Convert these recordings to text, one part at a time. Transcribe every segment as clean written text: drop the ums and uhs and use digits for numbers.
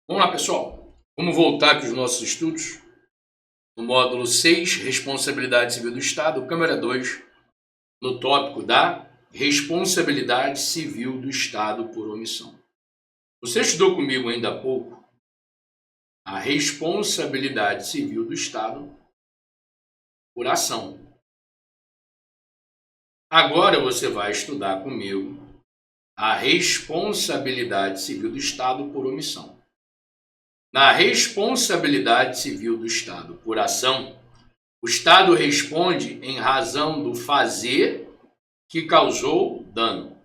Vamos lá, pessoal. Vamos voltar aqui os nossos estudos. No módulo 6, Responsabilidade Civil do Estado, câmara 2, no tópico da responsabilidade civil do Estado por omissão. Você estudou comigo ainda há pouco a responsabilidade civil do Estado por ação. Agora você vai estudar comigo a responsabilidade civil do Estado por omissão. Na responsabilidade civil do Estado por ação, o Estado responde em razão do fazer que causou dano.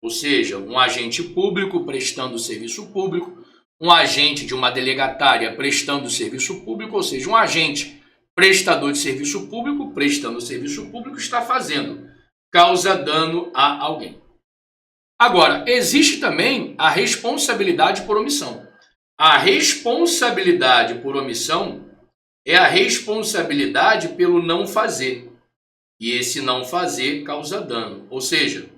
Ou seja, um agente público prestando serviço público, um agente de uma delegatária prestando serviço público, ou seja, um agente prestador de serviço público prestando serviço público está fazendo, causa dano a alguém. Agora, existe também a responsabilidade por omissão. A responsabilidade por omissão é a responsabilidade pelo não fazer. E esse não fazer causa dano. Ou seja,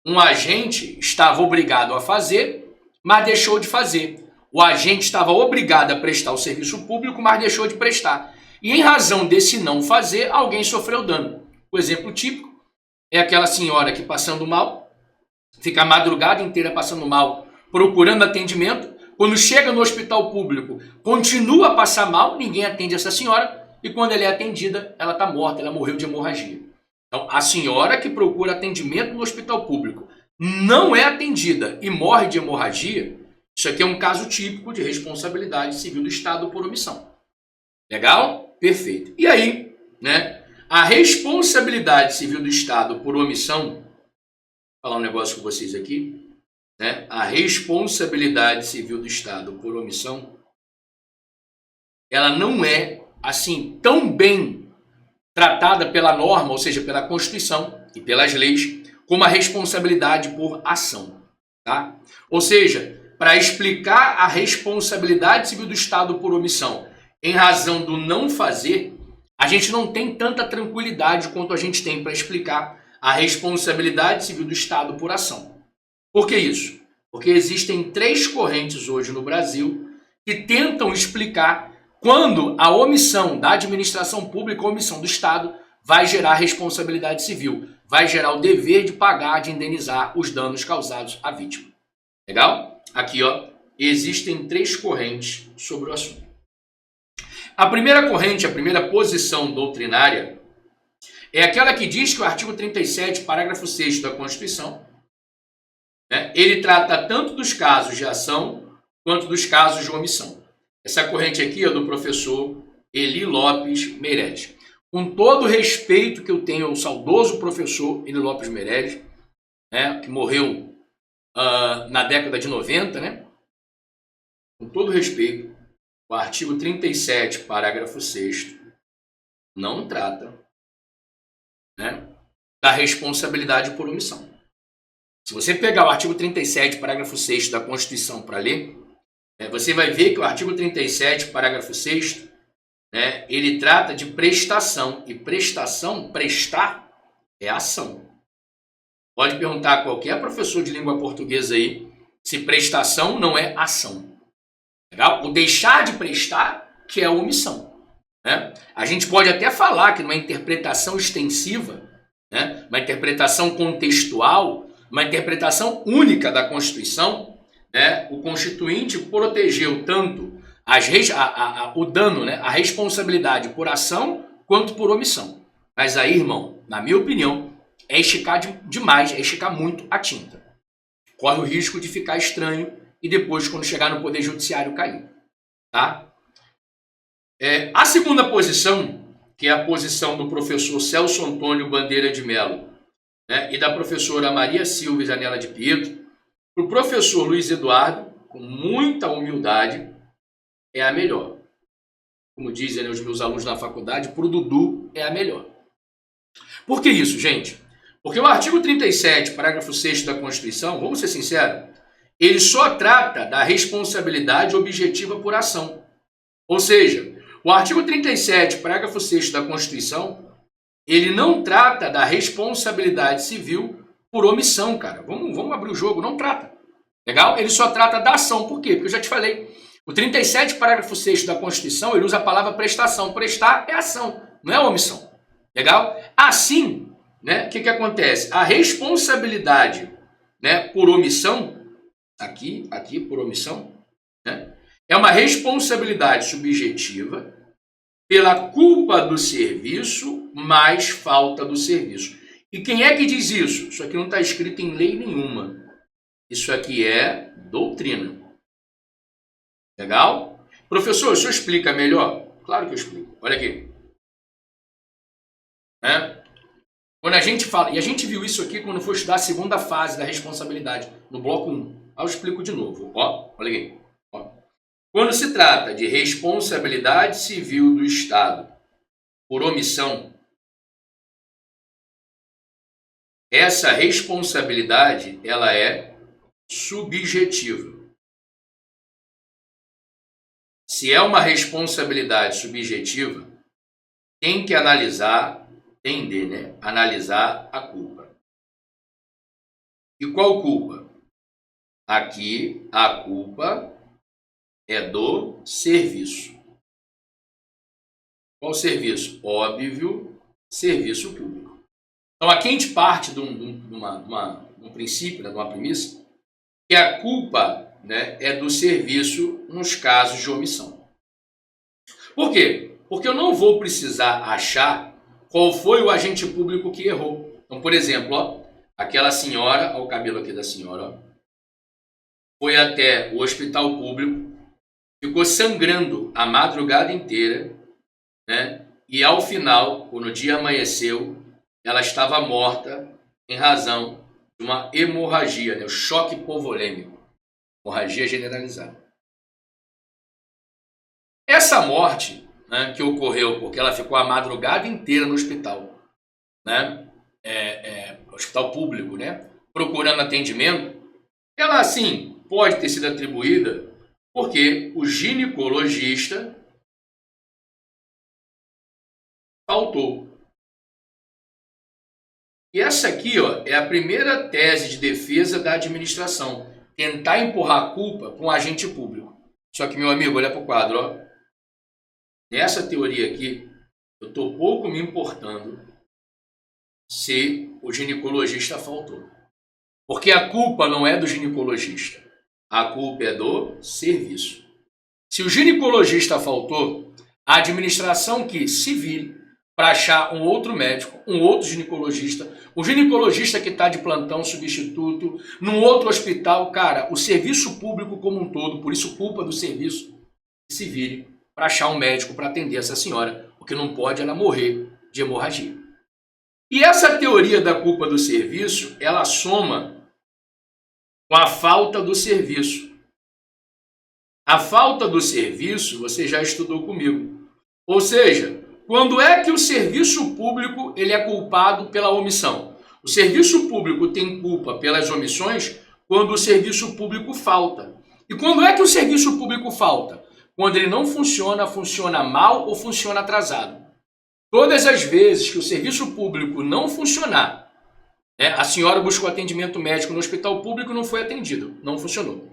um agente estava obrigado a fazer, mas deixou de fazer. O agente estava obrigado a prestar o serviço público, mas deixou de prestar. E em razão desse não fazer, alguém sofreu dano. O exemplo típico é aquela senhora que passando mal, fica a madrugada inteira passando mal, procurando atendimento. Quando chega no hospital público, continua a passar mal, ninguém atende essa senhora, e quando ela é atendida, ela está morta, ela morreu de hemorragia. Então, a senhora que procura atendimento no hospital público não é atendida e morre de hemorragia, isso aqui é um caso típico de responsabilidade civil do Estado por omissão. Legal? Perfeito. E aí, né, a responsabilidade civil do Estado por omissão, vou falar um negócio com vocês aqui, né? A responsabilidade civil do Estado por omissão, ela não é assim tão bem tratada pela norma, ou seja, pela Constituição e pelas leis, como a responsabilidade por ação, tá? Ou seja, para explicar a responsabilidade civil do Estado por omissão em razão do não fazer, a gente não tem tanta tranquilidade quanto a gente tem para explicar a responsabilidade civil do Estado por ação. Por que isso? Porque existem 3 correntes hoje no Brasil que tentam explicar quando a omissão da administração pública, a omissão do Estado, vai gerar responsabilidade civil, vai gerar o dever de pagar, de indenizar os danos causados à vítima. Legal? Aqui, ó, existem 3 correntes sobre o assunto. A primeira corrente, a primeira posição doutrinária, é aquela que diz que o artigo 37, parágrafo 6º da Constituição, ele trata tanto dos casos de ação quanto dos casos de omissão. Essa corrente aqui é do professor Eli Lopes Meireles. Com todo o respeito que eu tenho ao saudoso professor Eli Lopes Meireles, que morreu na década de 90, né? Com todo o respeito, o artigo 37, parágrafo 6º, não trata, da responsabilidade por omissão. Se você pegar o artigo 37, parágrafo 6º da Constituição para ler, você vai ver que o artigo 37, parágrafo 6º, ele trata de prestação. E prestação, prestar, é ação. Pode perguntar a qualquer professor de língua portuguesa aí se prestação não é ação. Legal? O deixar de prestar, que é a omissão. A gente pode até falar que numa interpretação extensiva, uma interpretação contextual, uma interpretação única da Constituição, o Constituinte protegeu tanto o dano, a responsabilidade por ação quanto por omissão. Mas aí, irmão, na minha opinião, é esticar demais, é esticar muito a tinta. Corre o risco de ficar estranho e depois, quando chegar no Poder Judiciário, cair. Tá? A segunda posição, que é a posição do professor Celso Antônio Bandeira de Mello, e da professora Maria Silva Janela de Pietro, para o professor Luiz Eduardo, com muita humildade, é a melhor. Como dizem os meus alunos na faculdade, para o Dudu é a melhor. Por que isso, gente? Porque o artigo 37, parágrafo 6º da Constituição, vamos ser sinceros, ele só trata da responsabilidade objetiva por ação. Ou seja, o artigo 37, parágrafo 6º da Constituição, ele não trata da responsabilidade civil por omissão, cara. Vamos abrir o jogo, não trata. Legal? Ele só trata da ação. Por quê? Porque eu já te falei. O 37, parágrafo 6º da Constituição, ele usa a palavra prestação. Prestar é ação, não é omissão. Legal? Assim, né, o que acontece? A responsabilidade, né, por omissão, aqui por omissão, né, é uma responsabilidade subjetiva pela culpa do serviço mais falta do serviço. E quem é que diz isso? Isso aqui não está escrito em lei nenhuma. Isso aqui é doutrina. Legal? Professor, o senhor explica melhor? Claro que eu explico. Olha aqui. Quando a gente fala, e a gente viu isso aqui quando for estudar a segunda fase da responsabilidade, no bloco 1. Aí eu explico de novo. Ó, olha aqui. Ó. Quando se trata de responsabilidade civil do Estado por omissão, essa responsabilidade ela é subjetiva. Se é uma responsabilidade subjetiva, tem que analisar a culpa. E qual culpa? Aqui a culpa é do serviço. Qual serviço? Óbvio, serviço público. Então aqui a gente parte de um princípio, de uma premissa, que a culpa, né, é do serviço nos casos de omissão. Por quê? Porque eu não vou precisar achar qual foi o agente público que errou. Então, por exemplo, ó, aquela senhora, olha o cabelo aqui da senhora, ó, foi até o hospital público, ficou sangrando a madrugada inteira, né? E ao final, quando o dia amanheceu, ela estava morta em razão de uma hemorragia, né? O choque hipovolêmico, hemorragia generalizada. Essa morte, né, que ocorreu porque ela ficou a madrugada inteira no hospital, né? Hospital público, né? Procurando atendimento, ela assim pode ter sido atribuída porque o ginecologista faltou. E essa aqui, ó, é a primeira tese de defesa da administração. Tentar empurrar a culpa para um agente público. Só que, meu amigo, olha para o quadro, ó. Nessa teoria aqui, eu estou pouco me importando se o ginecologista faltou. Porque a culpa não é do ginecologista. A culpa é do serviço. Se o ginecologista faltou, a administração que se vire para achar um outro médico, um outro ginecologista, o ginecologista que está de plantão substituto, num outro hospital, cara, o serviço público como um todo, por isso culpa do serviço, que se vire para achar um médico para atender essa senhora, porque não pode ela morrer de hemorragia. E essa teoria da culpa do serviço, ela soma com a falta do serviço. A falta do serviço, você já estudou comigo. Ou seja, quando é que o serviço público ele é culpado pela omissão? O serviço público tem culpa pelas omissões quando o serviço público falta. E quando é que o serviço público falta? Quando ele não funciona, funciona mal ou funciona atrasado. Todas as vezes que o serviço público não funcionar, né, a senhora buscou atendimento médico no hospital público e não foi atendido, não funcionou.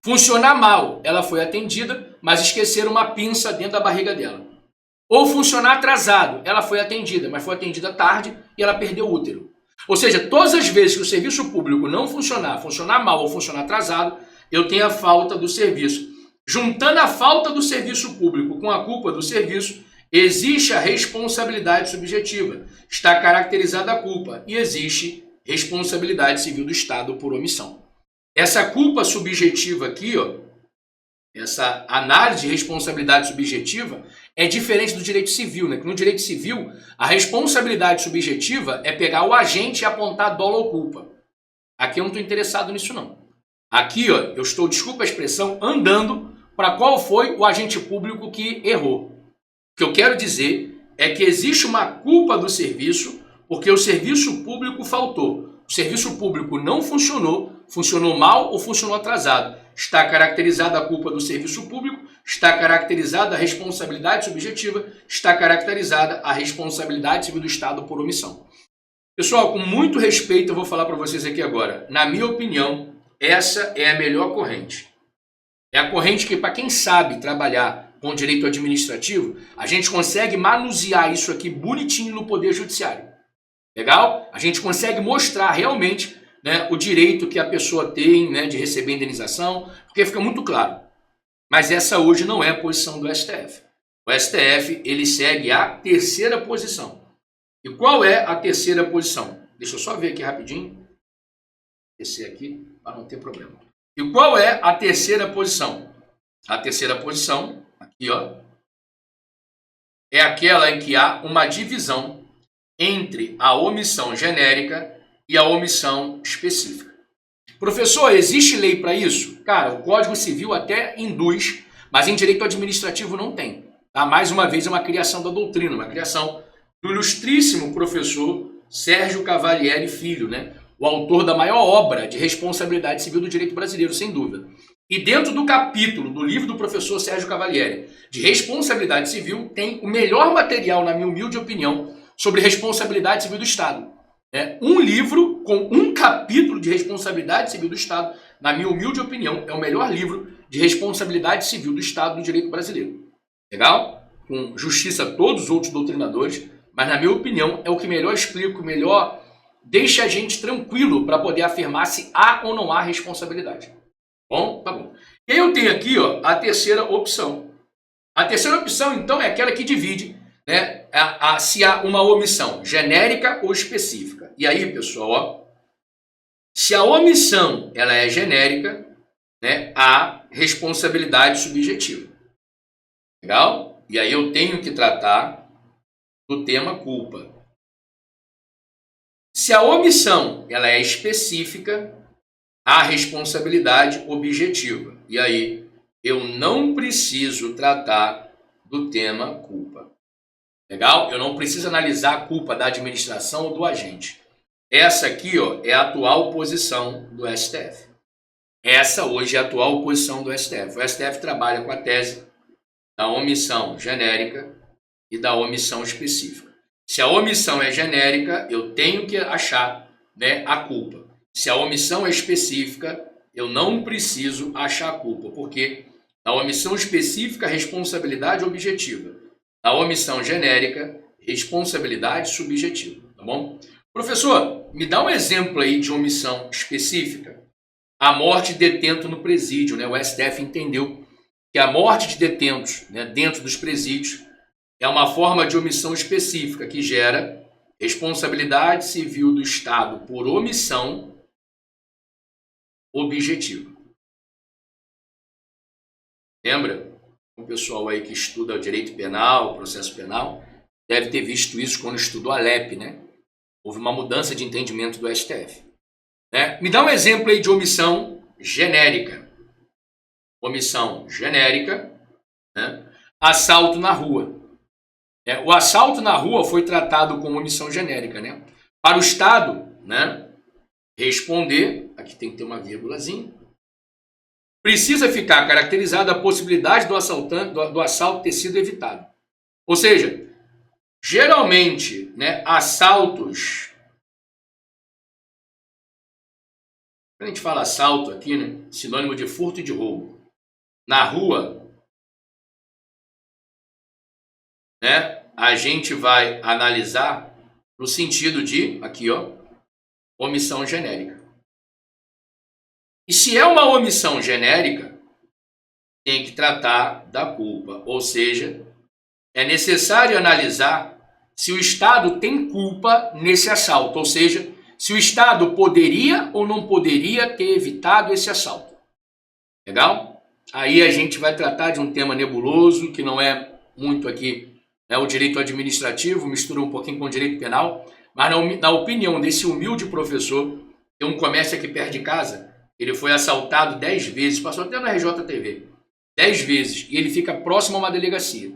Funcionar mal, ela foi atendida, mas esqueceram uma pinça dentro da barriga dela. Ou funcionar atrasado, ela foi atendida, mas foi atendida tarde e ela perdeu o útero. Ou seja, todas as vezes que o serviço público não funcionar mal ou funcionar atrasado, eu tenho a falta do serviço. Juntando a falta do serviço público com a culpa do serviço, existe a responsabilidade subjetiva. Está caracterizada a culpa e existe responsabilidade civil do Estado por omissão. Essa culpa subjetiva aqui, ó, essa análise de responsabilidade subjetiva é diferente do direito civil, né? No direito civil, a responsabilidade subjetiva é pegar o agente e apontar dolo ou culpa. Aqui eu não estou interessado nisso, não. Aqui, ó, eu estou, desculpa a expressão, andando para qual foi o agente público que errou. O que eu quero dizer é que existe uma culpa do serviço porque o serviço público faltou. O serviço público não funcionou, funcionou mal ou funcionou atrasado. Está caracterizada a culpa do serviço público, está caracterizada a responsabilidade subjetiva, está caracterizada a responsabilidade civil do Estado por omissão. Pessoal, com muito respeito, eu vou falar para vocês aqui agora. Na minha opinião, essa é a melhor corrente. É a corrente que, para quem sabe trabalhar com direito administrativo, a gente consegue manusear isso aqui bonitinho no Poder Judiciário. Legal? A gente consegue mostrar realmente, né, o direito que a pessoa tem, né, de receber indenização, porque fica muito claro. Mas essa hoje não é a posição do STF. O STF, ele segue a terceira posição. E qual é a terceira posição? Deixa eu só ver aqui rapidinho. Descer aqui para não ter problema. E qual é a terceira posição? A terceira posição, aqui ó, é aquela em que há uma divisão entre a omissão genérica e a omissão específica. Professor, existe lei para isso? Cara, o Código Civil até induz, mas em direito administrativo não tem. Tá? Mais uma vez é uma criação da doutrina, uma criação do ilustríssimo professor Sérgio Cavalieri Filho, né? O autor da maior obra de responsabilidade civil do direito brasileiro, sem dúvida. E dentro do capítulo do livro do professor Sérgio Cavalieri de responsabilidade civil, tem o melhor material, na minha humilde opinião, sobre responsabilidade civil do Estado. Um livro com um capítulo de responsabilidade civil do Estado, na minha humilde opinião, é o melhor livro de responsabilidade civil do Estado do direito brasileiro. Legal? Com justiça a todos os outros doutrinadores, mas na minha opinião é o que melhor explica, o melhor deixa a gente tranquilo para poder afirmar se há ou não há responsabilidade. Bom? Tá bom. E aí eu tenho aqui ó, a terceira opção. A terceira opção, então, é aquela que divide, né, se há uma omissão genérica ou específica. E aí, pessoal, ó, se a omissão ela é genérica, né, há responsabilidade subjetiva. Legal? E aí eu tenho que tratar do tema culpa. Se a omissão ela é específica, há responsabilidade objetiva. E aí eu não preciso tratar do tema culpa. Legal? Eu não preciso analisar a culpa da administração ou do agente. Essa aqui ó, é a atual posição do STF. Essa hoje é a atual posição do STF. O STF trabalha com a tese da omissão genérica e da omissão específica. Se a omissão é genérica, eu tenho que achar, né, a culpa. Se a omissão é específica, eu não preciso achar a culpa, porque na omissão específica, responsabilidade objetiva. Na omissão genérica, responsabilidade subjetiva. Tá bom? Professor, me dá um exemplo aí de omissão específica. A morte de detento no presídio, né? O STF entendeu que a morte de detentos, né, dentro dos presídios é uma forma de omissão específica que gera responsabilidade civil do Estado por omissão objetiva. Lembra? O pessoal aí que estuda o direito penal, o processo penal, deve ter visto isso quando estudou a LEP, né? Houve uma mudança de entendimento do STF. Né? Me dá um exemplo aí de omissão genérica. Omissão genérica, né? Assalto na rua. O assalto na rua foi tratado como omissão genérica, né? Para o Estado, né, responder, aqui tem que ter uma vírgulazinha, precisa ficar caracterizada a possibilidade do assalto ter sido evitado. Ou seja, geralmente, né, assaltos, quando a gente fala assalto aqui, né, sinônimo de furto e de roubo, na rua, né, a gente vai analisar no sentido de, aqui ó, omissão genérica. E se é uma omissão genérica, tem que tratar da culpa. Ou seja, é necessário analisar se o Estado tem culpa nesse assalto. Ou seja, se o Estado poderia ou não poderia ter evitado esse assalto. Legal? Aí a gente vai tratar de um tema nebuloso, que não é muito aqui, né, o direito administrativo, mistura um pouquinho com o direito penal, mas na opinião desse humilde professor, tem um comércio aqui perto de casa, ele foi assaltado 10 vezes, passou até na RJTV, 10 vezes, e ele fica próximo a uma delegacia.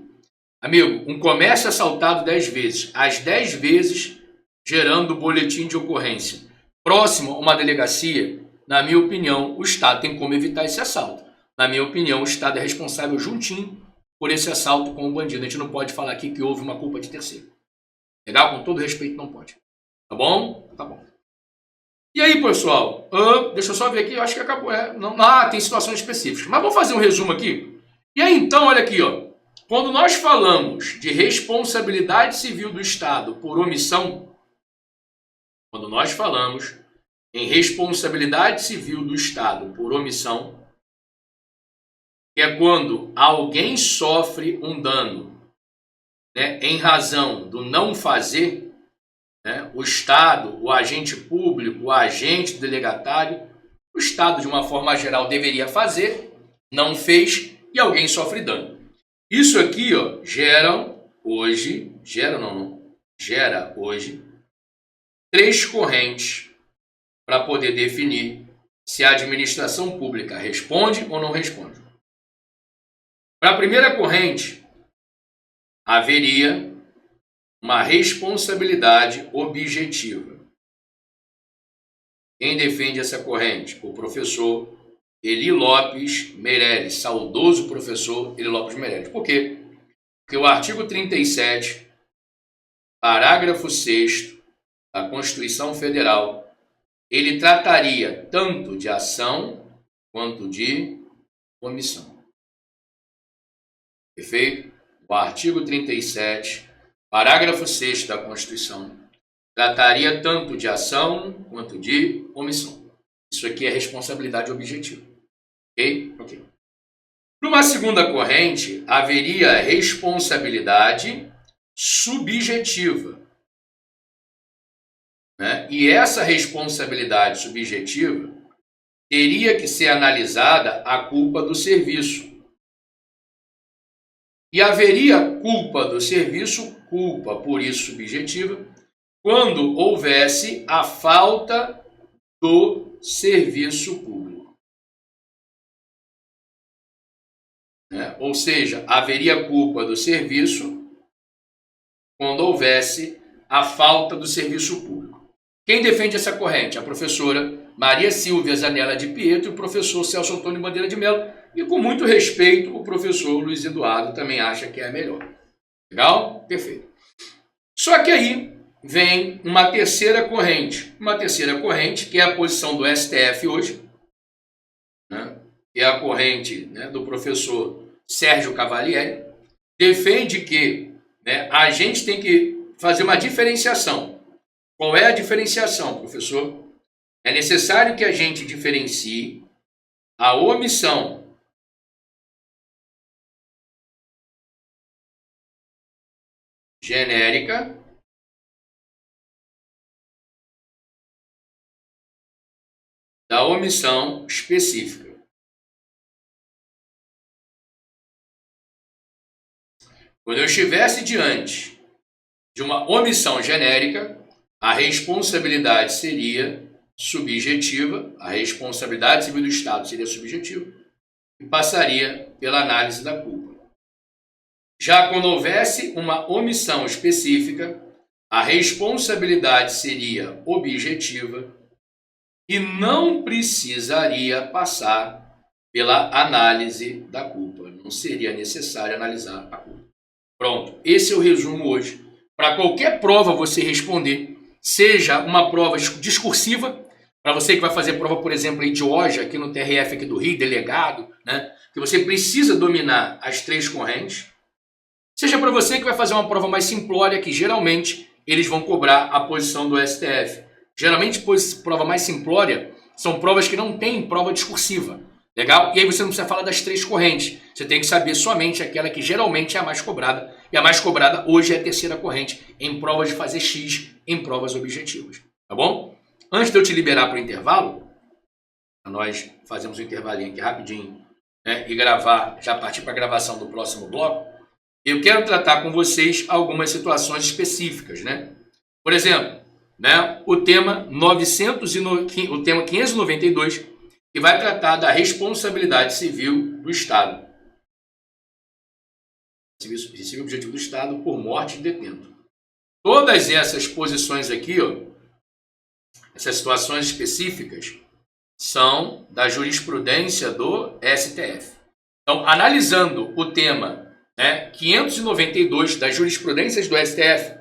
Amigo, um comércio assaltado 10 vezes, as 10 vezes gerando boletim de ocorrência, próximo a uma delegacia, na minha opinião, o Estado tem como evitar esse assalto. Na minha opinião, o Estado é responsável juntinho por esse assalto com o bandido. A gente não pode falar aqui que houve uma culpa de terceiro. Legal? Com todo respeito, não pode. Tá bom? Tá bom. E aí, pessoal, deixa eu só ver aqui, eu acho que acabou. Tem situações específicas. Mas vou fazer um resumo aqui. E aí, então, olha aqui, ó. Quando nós falamos de responsabilidade civil do Estado por omissão, quando nós falamos em responsabilidade civil do Estado por omissão, que é quando alguém sofre um dano, né, em razão do não fazer, né, o Estado, o agente público, o agente delegatário, o Estado, de uma forma geral, deveria fazer, não fez e alguém sofre dano. Isso aqui, ó, gera hoje 3 correntes para poder definir se a administração pública responde ou não responde. Para a primeira corrente, haveria uma responsabilidade objetiva. Quem defende essa corrente? O professor Eli Lopes Meirelles, saudoso professor Eli Lopes Meirelles. Por quê? Porque o artigo 37, parágrafo 6º da Constituição Federal, ele trataria tanto de ação quanto de omissão. Perfeito? O artigo 37, parágrafo 6º da Constituição, trataria tanto de ação quanto de omissão. Isso aqui é responsabilidade objetiva. Ok? Numa segunda corrente, haveria responsabilidade subjetiva. Né? E essa responsabilidade subjetiva teria que ser analisada a culpa do serviço. E haveria culpa do serviço, culpa por isso subjetiva, quando houvesse a falta do serviço público. Né? Ou seja, haveria culpa do serviço quando houvesse a falta do serviço público. Quem defende essa corrente? A professora Maria Silvia Zanella de Pietro e o professor Celso Antônio Bandeira de Mello. E com muito respeito, o professor Luiz Eduardo também acha que é a melhor. Legal? Perfeito. Só que aí vem uma terceira corrente. Uma terceira corrente, que é a posição do STF hoje, né? Que é a corrente, né, do professor Sérgio Cavalieri, defende que, né, a gente tem que fazer uma diferenciação. Qual é a diferenciação, professor? É necessário que a gente diferencie a omissão genérica da omissão específica. Quando eu estivesse diante de uma omissão genérica, a responsabilidade seria subjetiva, a responsabilidade civil do Estado seria subjetiva e passaria pela análise da culpa. Já quando houvesse uma omissão específica, a responsabilidade seria objetiva e não precisaria passar pela análise da culpa. Não seria necessário analisar a culpa. Pronto, esse é o resumo hoje. Para qualquer prova você responder, seja uma prova discursiva, para você que vai fazer prova, por exemplo, aí de hoje, aqui no TRF aqui do Rio, delegado, né, que você precisa dominar as 3 correntes, seja para você que vai fazer uma prova mais simplória, que geralmente eles vão cobrar a posição do STF. Geralmente, prova mais simplória são provas que não têm prova discursiva. Legal? E aí você não precisa falar das 3 correntes. Você tem que saber somente aquela que geralmente é a mais cobrada. E a mais cobrada hoje é a terceira corrente, em provas de fazer X, em provas objetivas. Tá bom? Antes de eu te liberar para o intervalo, nós fazemos um intervalinho aqui rapidinho, né, e já partir para a gravação do próximo bloco, eu quero tratar com vocês algumas situações específicas, né? Por exemplo, né, o tema 592, que vai tratar da responsabilidade civil do Estado. Civil objetivo do Estado por morte de detento. Todas essas posições aqui, ó, essas situações específicas, são da jurisprudência do STF. Então, analisando o tema, né, 592 das jurisprudências do STF,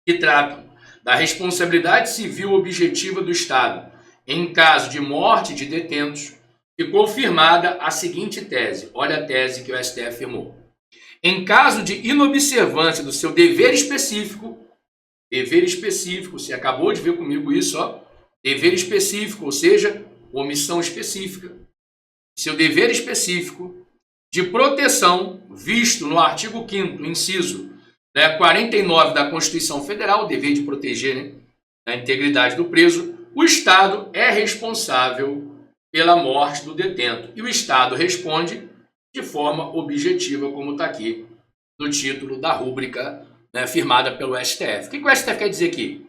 que tratam da responsabilidade civil objetiva do Estado em caso de morte de detentos, ficou firmada a seguinte tese. Olha a tese que o STF afirmou. Em caso de inobservância do seu dever específico, você acabou de ver comigo isso, ó, dever específico, ou seja, omissão específica, seu dever específico de proteção, visto no artigo 5º, inciso 49 da Constituição Federal, o dever de proteger, a integridade do preso, o Estado é responsável pela morte do detento. E o Estado responde de forma objetiva, como está aqui no título da rúbrica firmada pelo STF. O que o STF quer dizer aqui?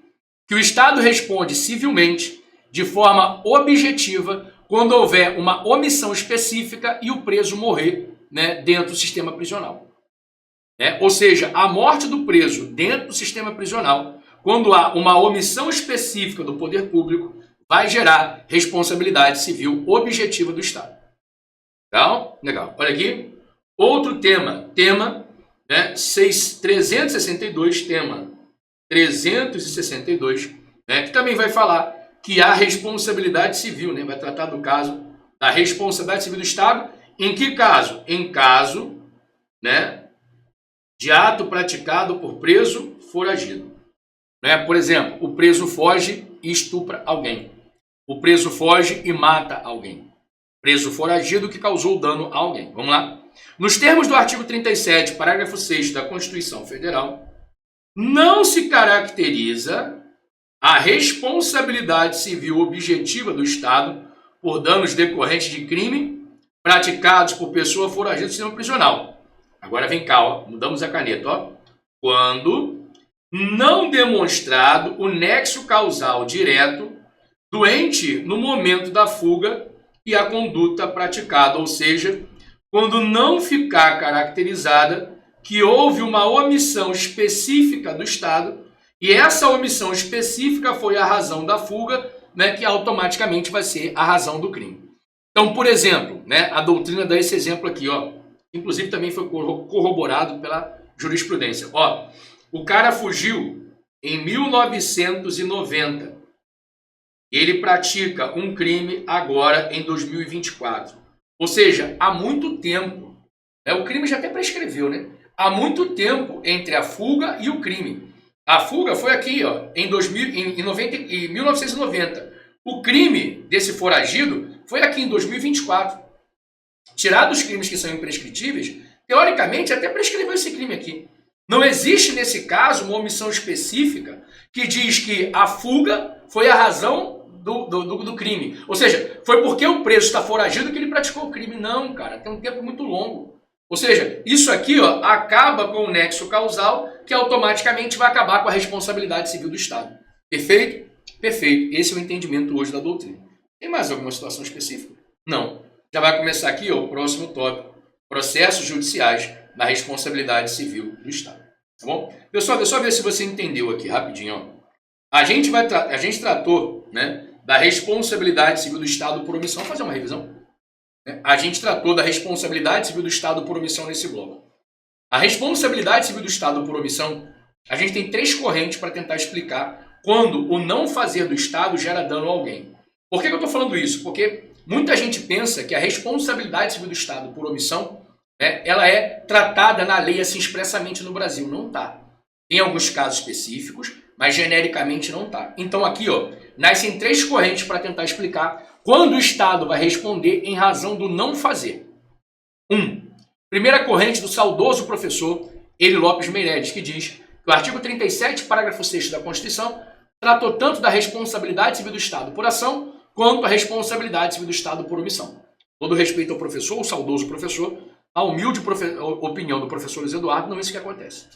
Que o Estado responde civilmente, de forma objetiva, quando houver uma omissão específica e o preso morrer dentro do sistema prisional. Ou seja, a morte do preso dentro do sistema prisional, quando há uma omissão específica do poder público, vai gerar responsabilidade civil objetiva do Estado. Legal? Legal. Olha aqui. Outro tema. 362, que também vai falar que há responsabilidade civil, vai tratar do caso da responsabilidade civil do Estado. Em que caso? Em caso, de ato praticado por preso foragido. Por exemplo, o preso foge e estupra alguém. O preso foge e mata alguém. Preso foragido que causou dano a alguém. Vamos lá? Nos termos do artigo 37, parágrafo 6 da Constituição Federal, não se caracteriza a responsabilidade civil objetiva do Estado por danos decorrentes de crime praticados por pessoa foragida do sistema prisional. Agora vem cá, ó, mudamos a caneta. Ó. Quando não demonstrado o nexo causal direto do ente no momento da fuga e a conduta praticada, ou seja, quando não ficar caracterizada que houve uma omissão específica do Estado e essa omissão específica foi a razão da fuga, que automaticamente vai ser a razão do crime. Então, por exemplo, a doutrina dá esse exemplo aqui, ó, inclusive também foi corroborado pela jurisprudência. Ó, o cara fugiu em 1990. Ele pratica um crime agora em 2024. Ou seja, há muito tempo. O crime já até prescreveu, Há muito tempo entre a fuga e o crime. A fuga foi aqui, ó, em 1990. O crime desse foragido foi aqui em 2024. Tirado os crimes que são imprescritíveis, teoricamente até prescreveu esse crime aqui. Não existe nesse caso uma omissão específica que diz que a fuga foi a razão do crime. Ou seja, foi porque o preso está foragido que ele praticou o crime. Não, cara, tem um tempo muito longo. Ou seja, isso aqui, ó, acaba com o nexo causal que automaticamente vai acabar com a responsabilidade civil do Estado. Perfeito? Perfeito. Esse é o entendimento hoje da doutrina. Tem mais alguma situação específica? Não. Já vai começar aqui, ó, o próximo tópico. Processos judiciais da responsabilidade civil do Estado. Tá bom? Pessoal, deixa eu ver se você entendeu aqui rapidinho. Ó. A gente tratou, da responsabilidade civil do Estado por omissão. Vou fazer uma revisão. A gente tratou da responsabilidade civil do Estado por omissão nesse bloco. A responsabilidade civil do Estado por omissão, a gente tem 3 correntes para tentar explicar quando o não fazer do Estado gera dano a alguém. Por que eu estou falando isso? Porque muita gente pensa que a responsabilidade civil do Estado por omissão, ela é tratada na lei assim expressamente no Brasil. Não está. Tem alguns casos específicos, mas genericamente não está. Então aqui, ó, nascem 3 correntes para tentar explicar quando o Estado vai responder em razão do não fazer. 1. Primeira corrente do saudoso professor Hélio Lopes Meireles, que diz que o artigo 37, parágrafo 6 da Constituição, tratou tanto da responsabilidade civil do Estado por ação, quanto a responsabilidade civil do Estado por omissão. Todo respeito ao professor, o saudoso professor, a humilde opinião do professor Luiz Eduardo, não é isso que acontece.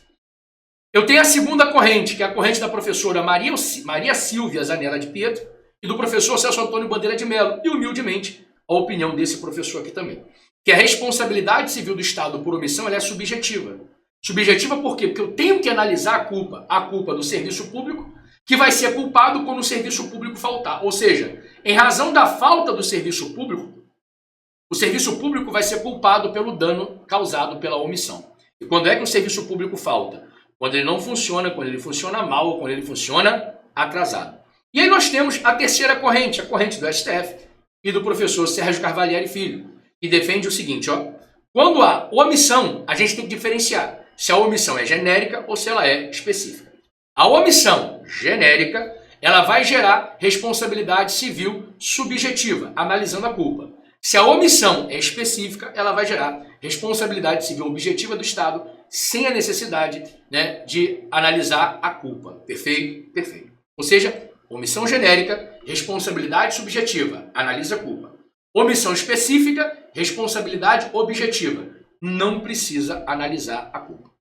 Eu tenho a segunda corrente, que é a corrente da professora Maria Silvia Zanella de Pietro, e do professor Celso Antônio Bandeira de Mello, e humildemente a opinião desse professor aqui também. Que a responsabilidade civil do Estado por omissão ela é subjetiva. Subjetiva por quê? Porque eu tenho que analisar a culpa do serviço público, que vai ser culpado quando o serviço público faltar. Ou seja, em razão da falta do serviço público, o serviço público vai ser culpado pelo dano causado pela omissão. E quando é que o serviço público falta? quando ele não funciona, quando ele funciona mal ou quando ele funciona atrasado. E aí nós temos a terceira corrente, a corrente do STF e do professor Sérgio Carvalhieri Filho, que defende o seguinte, ó, quando há omissão, a gente tem que diferenciar se a omissão é genérica ou se ela é específica. A omissão genérica, ela vai gerar responsabilidade civil subjetiva, analisando a culpa. Se a omissão é específica, ela vai gerar responsabilidade civil objetiva do Estado, sem a necessidade, né, de analisar a culpa. Perfeito? Perfeito. Ou seja, omissão genérica, responsabilidade subjetiva, analisa a culpa. Omissão específica, responsabilidade objetiva, não precisa analisar a culpa.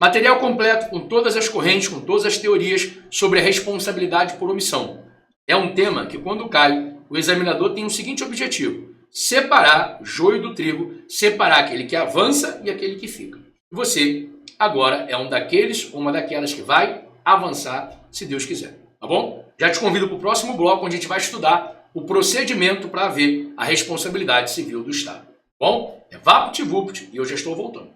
Material completo com todas as correntes, com todas as teorias sobre a responsabilidade por omissão. É um tema que, quando cai, o examinador tem o seguinte objetivo: separar joio do trigo, separar aquele que avança e aquele que fica. E você, agora, é um daqueles ou uma daquelas que vai avançar, se Deus quiser. Tá bom? Já te convido para o próximo bloco, onde a gente vai estudar o procedimento para ver a responsabilidade civil do Estado. Bom, é VaptVupt e eu já estou voltando.